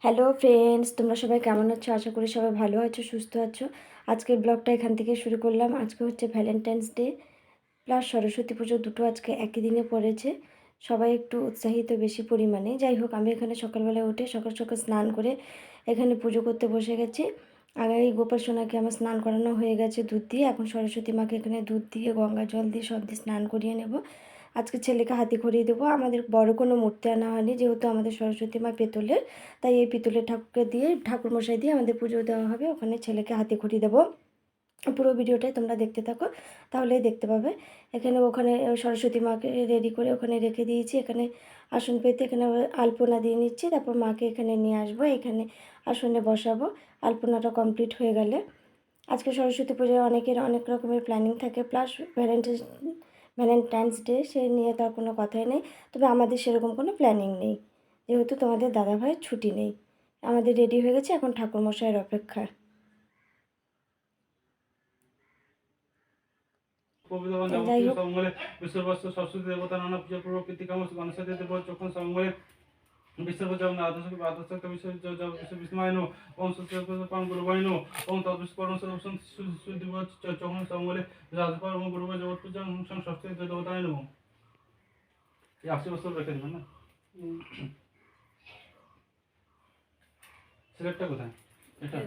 Hello friends, তোমরা সবাই কেমন আছো? আশা করি সবাই ভালো আছো, সুস্থ আছো। আজকের ব্লগটা এখান থেকে শুরু করলাম। আজকে হচ্ছে ভ্যালেন্টাইন্স ডে প্লাস সরস্বতী পুজো, দুটো আজকে একই দিনে পড়েছে। সবাই একটু উৎসাহিত বেশি পরিমাণে। যাই হোক, আমি এখানে সকালবেলা উঠে সকাল সকাল স্নান করে এখানে পুজো করতে বসে গেছি। আগে এই গোপাল সোনাকে আমার স্নান করানো হয়ে গেছে দুধ দিয়ে। এখন সরস্বতী মাকে এখানে দুধ দিয়ে, গঙ্গা জল দিয়ে, সব দিয়ে স্নান করিয়ে নেব। আজকে ছেলেকে হাতে খড়িয়ে দেবো। আমাদের বড় কোনো মূর্তি আনা হয়নি, যেহেতু আমাদের সরস্বতী মা পেতলের, তাই এই পিতলের ঠাকুরকে দিয়ে, ঠাকুরমশাই দিয়ে আমাদের পুজো দেওয়া হবে। ওখানে ছেলেকে হাতে খড়ি দেবো। পুরো ভিডিওটাই তোমরা দেখতে থাকো, তাহলেই দেখতে পাবে। ওখানে সরস্বতী মাকে রেডি করে ওখানে রেখে দিয়েছি। এখানে আসন পেতে এখানে আলপনা দিয়ে নিচ্ছি, তারপর মাকে এখানে নিয়ে আসবো, এখানে আসনে বসাবো। আলপনাটা কমপ্লিট হয়ে গেলে, আজকে সরস্বতী পুজোয় অনেকের অনেক রকমের প্ল্যানিং থাকে, প্লাস ভ্যালেন্টাইন্স ডে, সে নিয়ে তার কোনো কথাই নেই। তবে আমাদের সেরকম কোনো প্ল্যানিং নেই, যেহেতু তোমাদের দাদাভাইয়ের ছুটি নেই। আমাদের রেডি হয়ে গেছে, এখন ঠাকুরমশাইয়ের অপেক্ষা। যাই হোক, সরস্বতী দেবতা নানা পূজা পূর্ব কীর্তিকাম গণেশ দেব যখন সঙ্গে বিশ্বপূজা আদর্শ বিষ্ণুবাইন ওম সত্যপান গুরুবাইন ওম তদ্বিষ্করণ সুদিব যখন সঙ্গে রাজপাল ওম গুরুবা জগৎ পূজা সরস্বতী দেবতায় নম। এই 80 বছর রেখে দেবেন না। সিলেক্টটা কোথায়? এটা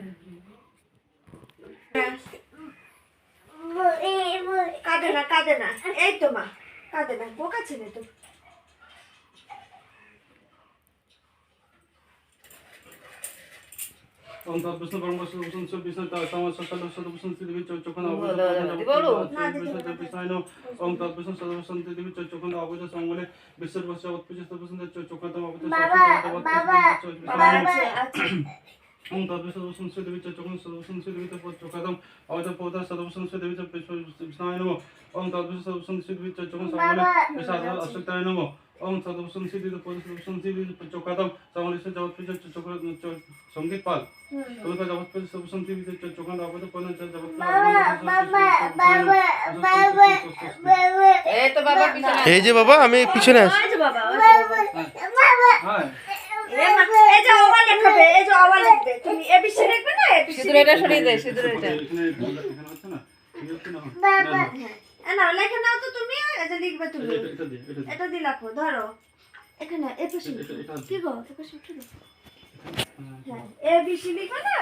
কাঁদে না, এই তো মা, কাঁদে না, বোকা ছেলে তো। ওম তদ্বিষ্ণু পরমশ বিষ্ণু তামাস সকাল সদবসন দেবী চক্ষণ অবৈধ বিষ্ণায়ন ওম তদ্বিষ্ণু সদবসন দেবী চক্ষণ অবৈধ সঙ্গলে বিশ্বর বর্ষ উৎপূজিত সদবসন চক্ষণ অবৈধ ওম তদ্বিষ্ণু সদবসন দেবী চক্ষণ সদবসন দেবী চক্ষণ অবৈধ পৌধ সদবসন দেবী বিষ্ণায়ন ওম তদ্বিষ্ণু সদবসন দেবী চক্ষণ সঙ্গলে বিশাল অশ্বত্থায় নম ওম সদবসন দেবী সদবসন দেবী চক্ষণ সঙ্গলে জগৎ পূজা চক্ষণ সঙ্গীত পাল কলকাতা জগৎ পূজা সদবসন দেবী চক্ষণ অবৈধ পৌধ জগৎ এই যে বাবা, আমি পিছনে আছি। ধরো এখানে কি গো, এ বেশি লিখবে না।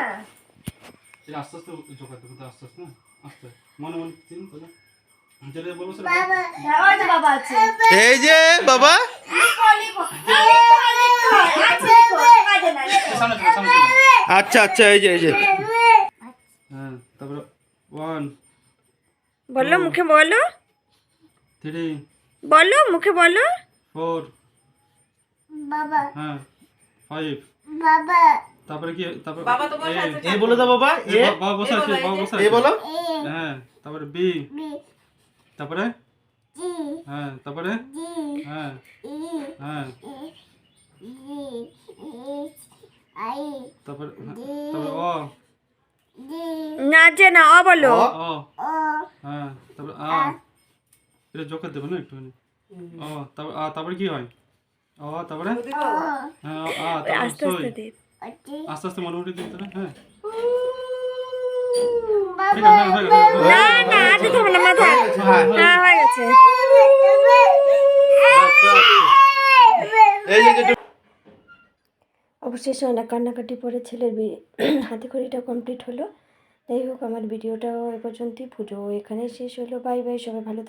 আস্তে আস্তে জোগাড় করতে, আস্তে আস্তে না, আস্তে মনে মনে চিন তো না। যেটা বলবো সেটা বাবা আছে, এই যে বাবা, আচ্ছা আচ্ছা, এই যে হ্যাঁ, তারপরে 1 বলো, মুখে বলো, 3 বলো মুখে বলো। 4 বাবা, হ্যাঁ 5 বাবা, তারপরে কি, তারপরে এ বলে দাও বাবা, বাবা বসে আছে, বাবা বসে আছে, এ বলো। হ্যাঁ, তারপরে বি, তারপরে হ্যাঁ, তারপরে হ্যাঁ হ্যাঁ, তারপরে তারপরে অ না যে না, অ বলো। অ হ্যাঁ, তারপরে আ, এটা জোকার দেবো না একটুখানি। অ, তারপর আ, তারপরে কি হয়? অ, তারপরে হ্যাঁ আ, তারপরে আস্তে সই, আস্তে দে। আস্তে আস্তে মোটামুটি দিতে হবে। হ্যাঁ ঠিক আছে, হয়ে গেছে, না না, আজ তো না, মাথা, হ্যাঁ হয়ে গেছে। এই যে অবশেষে অনেক কান্নাকাটি পরে ছেলের হাতে খড়িটা কমপ্লিট হলো। যাই হোক, আমার ভিডিওটাও এ পর্যন্তই। পুজো এখানেই শেষ হলো। Bye bye. সবাই ভালো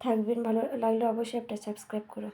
থাকবেন, ভালো লাগলে অবশ্যই একটা সাবস্ক্রাইব করো।